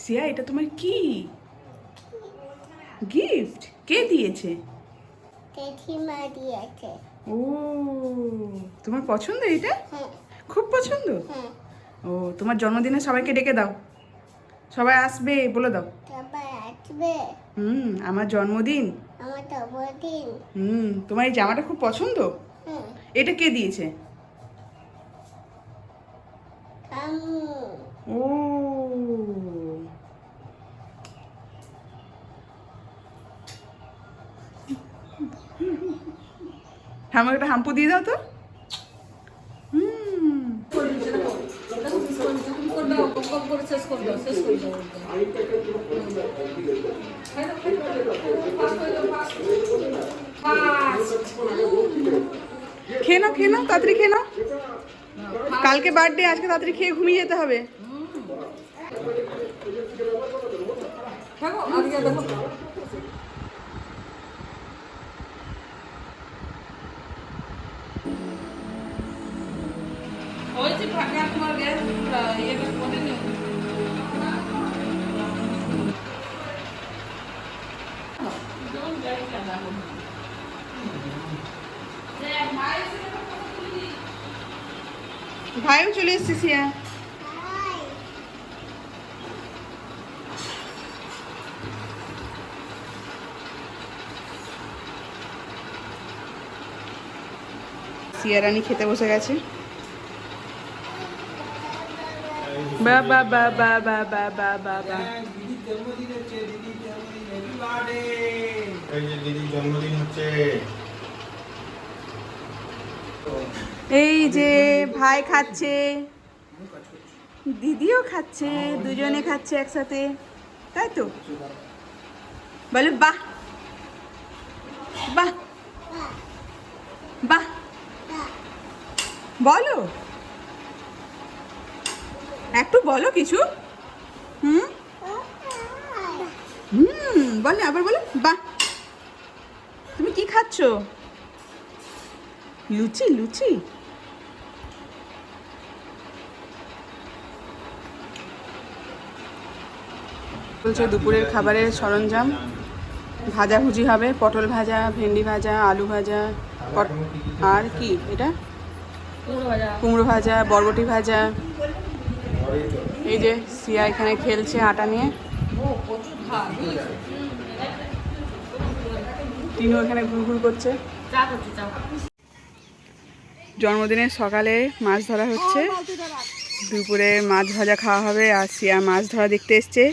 সিয়া, এটা তোমার কি গিফট? কে দিয়েছে? জেঠিমা দিয়েছে। ও, তোমার পছন্দ এটা? হ্যাঁ খুব পছন্দ। হ্যাঁ। ও, তোমার জন্মদিনে সবাইকে ডেকে দাও, সবাই আসবে বলে দাও। সবাই আসবে। আমার জন্মদিন। আমার জন্মদিন। তোমার এই জামাটা খুব পছন্দ। হ্যাঁ। এটা কে দিয়েছে? আম্মু। ও, আমাকে একটা হাম্পু দিয়ে দাও তো। খেয়ে নাও, খেয়ে নাও, তাড়াতাড়ি খেয়ে নাও। কালকে বার্থডে, আজকে তাড়াতাড়ি খেয়ে ঘুমিয়ে যেতে হবে। ভাইও চলে এসেছে সিয়া। সিয়া রানী খেতে বসে গেছে। বা বা বা বা বা বা বা বা বা। এই যে ভাই খাচ্ছে, দিদিও খাচ্ছে, দুজনে খাচ্ছে একসাথে, তাই তো? বলে বাহ বাহ বাহ, বলো একটু, বলো কিছু। হুম বলে, আবার বলো বাহ। তুমি কি খাচ্ছো? লুচি? লুচি বলছে দুপুরের খাবারের সরঞ্জাম। ভাজাভুজি হবে, পটল ভাজা, ভেন্ডি ভাজা, আলু ভাজা, আর কি এটা, কুমড়ো ভাজা, বরবটি ভাজা। এই যে সিয়া এখানে খেলছে আটা নিয়ে, তিনও এখানে ঘুরঘুর করছে। জন্মদিনের সকালে মাছ ধরা হচ্ছে, দুপুরে মাছ ভাজা খাওয়া হবে, আর সিয়া মাছ ধরা দেখতে এসছে।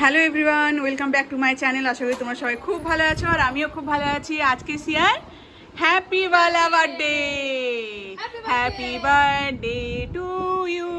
Hello everyone, welcome back to my channel. আশা করি তোমরা সবাই খুব ভালো আছো, আর আমিও খুব ভালো আছি। আজকে সিয়ার হ্যাপি ওয়ালা birthday. Happy birthday to you,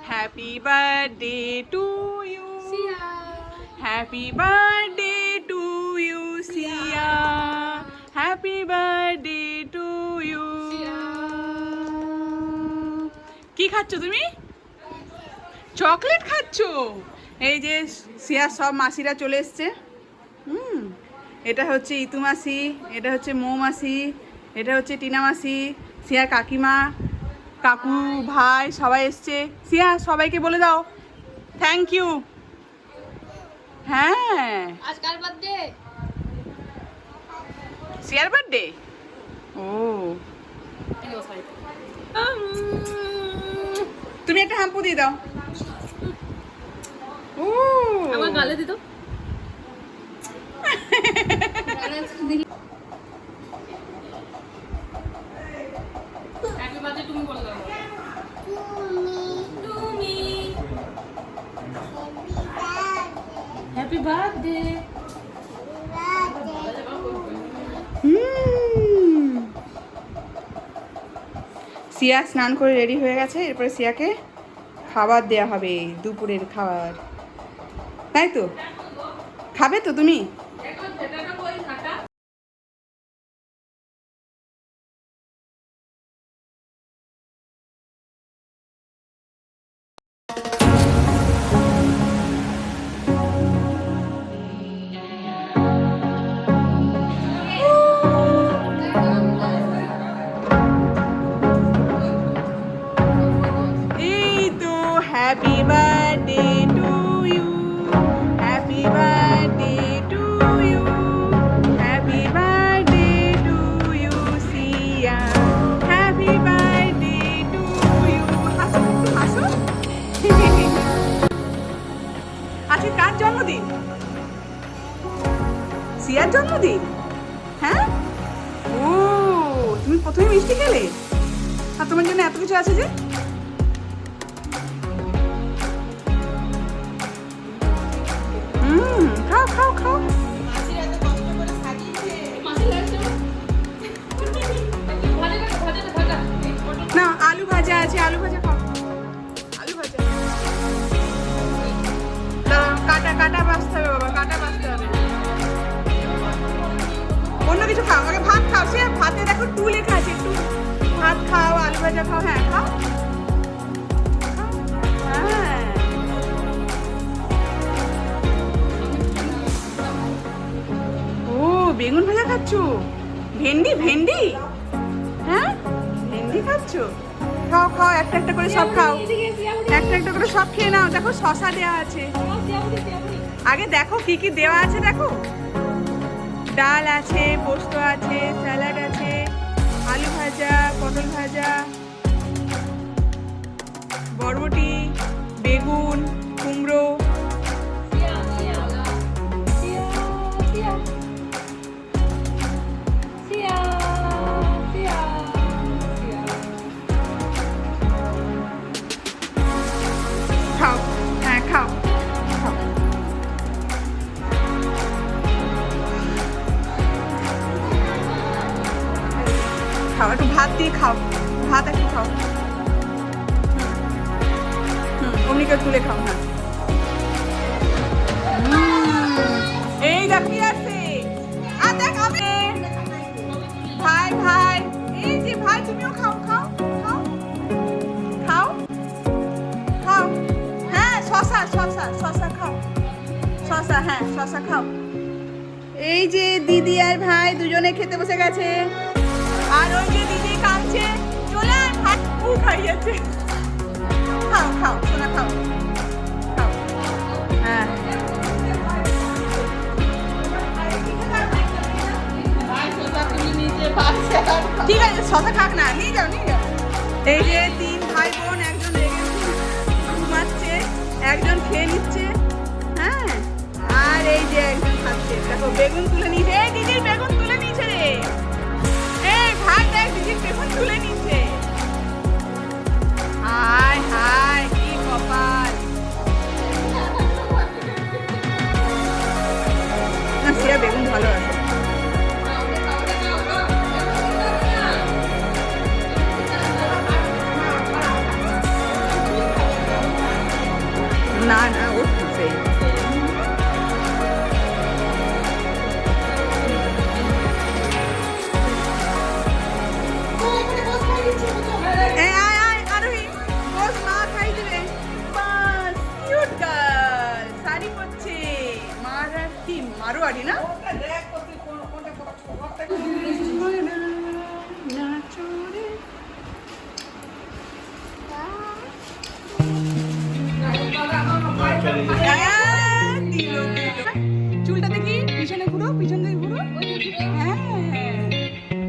happy birthday to you, happy birthday to you Sia, happy birthday to you. কি খাচ্ছ তুমি? চকলেট খাচ্ছো? এই যে সিয়ার সব মাসিরা চলে এসছে। এটা হচ্ছে ইতু মাসি, এটা হচ্ছে মৌ মাসি, এটা হচ্ছে টিনা মাসি, সিয়ার কাকিমা, কাকু, ভাই সবাই এসছে। সিয়া, সবাইকে বলে দাও থ্যাংক ইউ। হ্যাঁ, আজ কার বার্থডে? সিয়ার বার্থডে। ও, তুমি একটা হাম্পু দিয়ে দাও। গালে দিত হ্যাপি বার্থডে তুমি বলে দাও তুমি হ্যাপি বার্থডে সিয়া স্নান করে রেডি হয়ে গেছে, এরপরে সিয়াকে খাবার দেওয়া হবে, দুপুরের খাবার। তাই তো, খাবে তো তুমি? এই তো happy birthday to you, happy birthday to you, happy birthday to you Sia, happy birthday to you. হাসো একটু হাসো। আজকে কার জন্মদিন? সিয়ার জন্মদিন? হ্যাঁ, ও তুমি প্রথমে মিষ্টি খেলে, আর তোমার জন্য এত কিছু আছে যে। খাও খাও খাও। না, আলু ভাজা আছে, আলু ভাজা খাও, আলু ভাজা। কাটা কাটা বাছতে হবে বাবা, কাটা বাছতে হবে। অন্য কিছু খাও, আগে ভাত খাও। সে ভাতে দেখো টু লেখা আছে, টু। ভাত খাও, আলু ভাজা খাও। হ্যাঁ খাও, হ্যাঁ। ও বেগুন ভাজা খাচ্ছো? ভেন্ডি ভেন্ডি, হ্যাঁ ভেন্ডি খাচ্ছো? খাও খাও, একটা একটা করে সব খাও, একটা একটা করে সব খেয়ে নাও। দেখো শসা দেওয়া আছে, আগে দেখো কি কি দেওয়া আছে দেখো। ডাল আছে, পোস্ত আছে, স্যালাড আছে, আলু ভাজা, পটল ভাজা, বরবটি, বেগুন, কুমড়ো। খাও, হ্যাঁ খাও খাও। খাও, একটু ভাত দিয়ে খাও, ভাত একটু খাও। অমনিকে তুলে খাও। হ্যাঁ, এই দেখি আছে। আর দেখ আমি ভাই ভাই, এই যে ভাই তুমিও খাও খাও খাও খাও খাও। হ্যাঁ শসা শসা শসা খাও, শসা, হ্যাঁ শসা খাও। এই যে দিদি আর ভাই দুজনে খেতে বসে গেছে, আর ওই যে দিদি কাঁদছে, চলে আয় ভাত খাইয়েছে। খাও খাও সোনা খাও খাও। হ্যাঁ ঠিক আছে, শসা খাক না, নিয়ে যাও নিয়ে যাও। এই যে তিন ভাই বোন, একজন রেগে ঘুমাচ্ছে, একজন খেয়ে নিচ্ছে, হ্যাঁ, আর এই যে একজন খাচ্ছে। দেখো বেগুন তুলে নিয়েছে, এই দিদির বেগুন তুলে নিয়েছে রে, এই ভাই দেখ দিদির বেগুন তুলে নিচ্ছে। হায় হায় কি কপাল। না সিয়া বেগুন ভালো আছে। না না ও সেই মারোয়ারি না? চুলটা দেখি পিছনে ঘুরো, পিছন দিকে ঘুরো। হ্যাঁ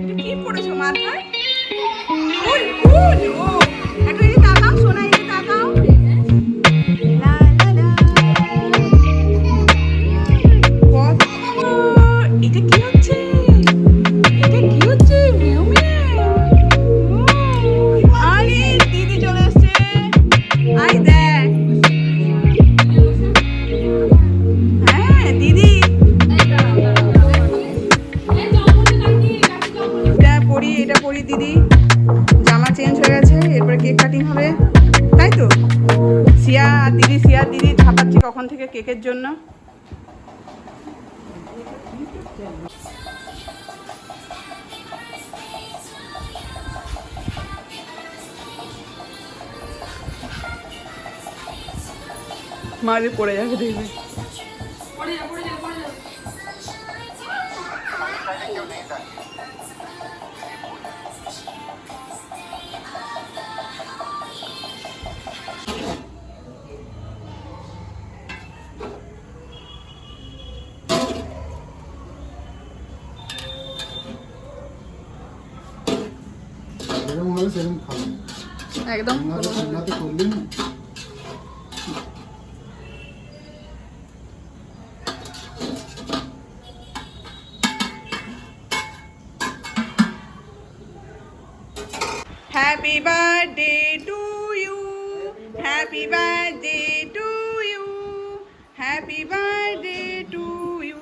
এটা কি পড়েছো মাথায়? ফুল ফুল। ও একটু এই তাকাও সোনা, এই তাকাও। লা লা লা দিদি ঝাঁপাচ্ছি কখন থেকে কেকের জন্য। মাঝে পড়ে যাবে দেখবে। একদম happy birthday to you, happy birthday to you, happy birthday to you.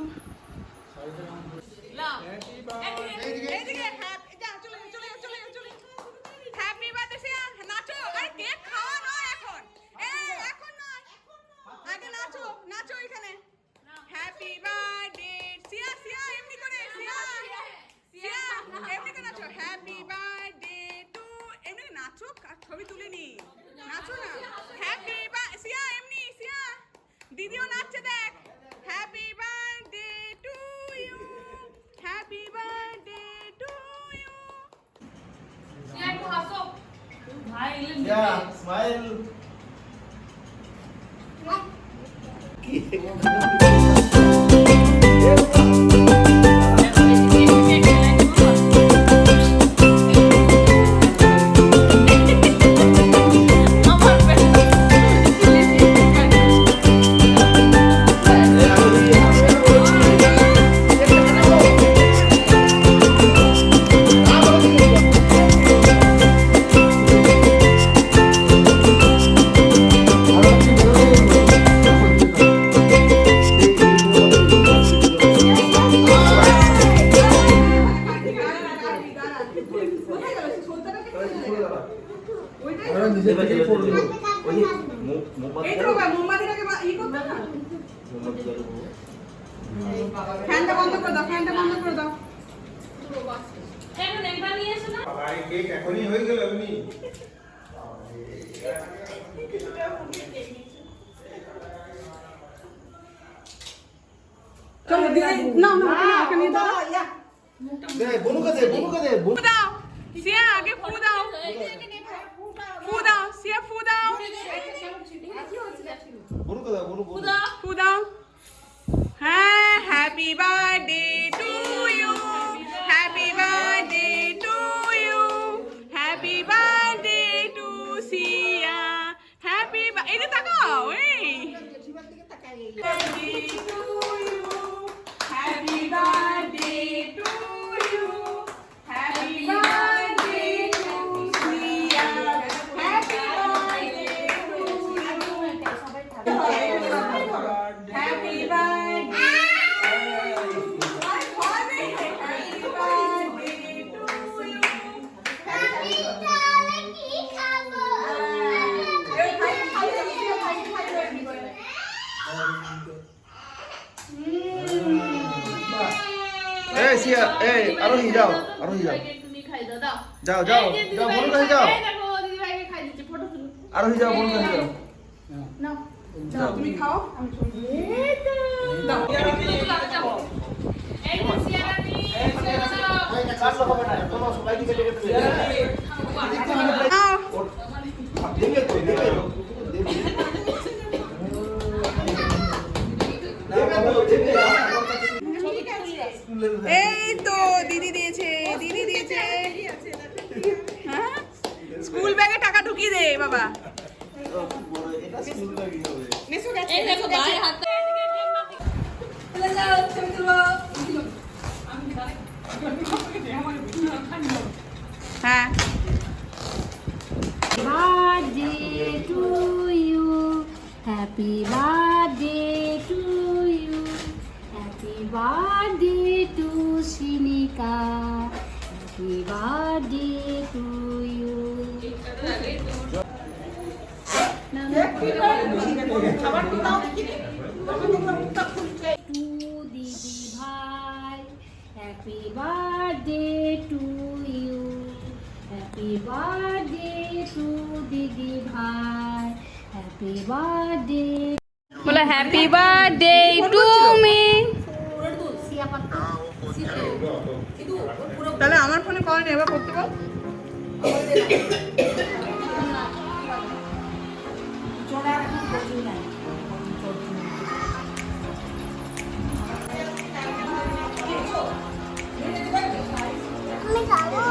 Happy birthday Siya, নাচো। আরে কেক খাওয়া নয় এখন, এখন নয়, আগে নাচো নাচো এখানে। হ্যাপি বার্থডে সিয়া, সিয়া এমনি করে, সিয়া সিয়া এমনি করে নাচো। হ্যাপি বার্থডে টু, এমনি নাচো, ছবি তুলে নি, নাচো না। হ্যাপি সিয়া এমনি, সিয়া দিদিও নাচছে দেখ। Happy birthday to you, happy birthday to you. Yeah, smile. ফ্যানটা বন্ধ করে দাও, ফ্যানটা বন্ধ করে দাও। কেক এখনই হয়ে গেল এমনি। চলো দিদি, না না ওকে নিয়ে দাও। দে বনুকে দে, বনুকে দে। ফু দাও সিয়া, আগে ফু দাও, ফু দাও সিয়া, ফু দাও, বনুকে দাও, বনু বনু। ফু দাও। হ্যাঁ, happy birthday to you, happy birthday to you, happy birthday to Sia, happy এই যে তাকাও, এই birthday to you, happy birthday to you, happy birthday to Sia, happy birthday to you, happy birthday. এই সিয়া, এই আরোহী যাও, আরোহী যাও, যাও যাও যাও, বনু কাছে যাও, আরোহী যাও, বনু কাছে যাও। যাও তুমি খাও, আমি দাও। কাটলো হবে না, তোমরা সবাই দিকে লেগে দেবে। দেবে তো, দেবে তো, দেবে। এই তো দিদি দিয়েছে, দিদি দিয়েছে। হ্যাঁ, স্কুল ব্যাগে টাকা ঢুকিয়ে দে বাবা। এটা স্কুল লাগি হবে। নেসো গেছে, এই দেখো গায়ে হাত হ্যাঁ। birthday to you, happy birthday to you, happy birthday to Shinika, happy birthday to you. দিদি ভাই happy birthday to you happy birthday to দিদি ভাই হ্যাপি বার্থডে বলো হ্যাপি বার্থডে টু মি তাহলে আমার ফোনে কল নেই, এবার করতে বল। আমি খাবো।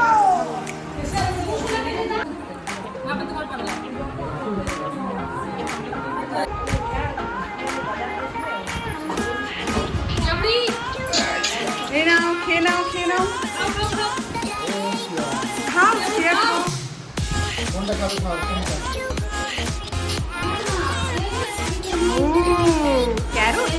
এই নাও, খেয়ে নাও, খেয়ে নাও। খাও, শেয়ার করো। কোনটা খাবে খাও কোনটা ও, ক্যারট।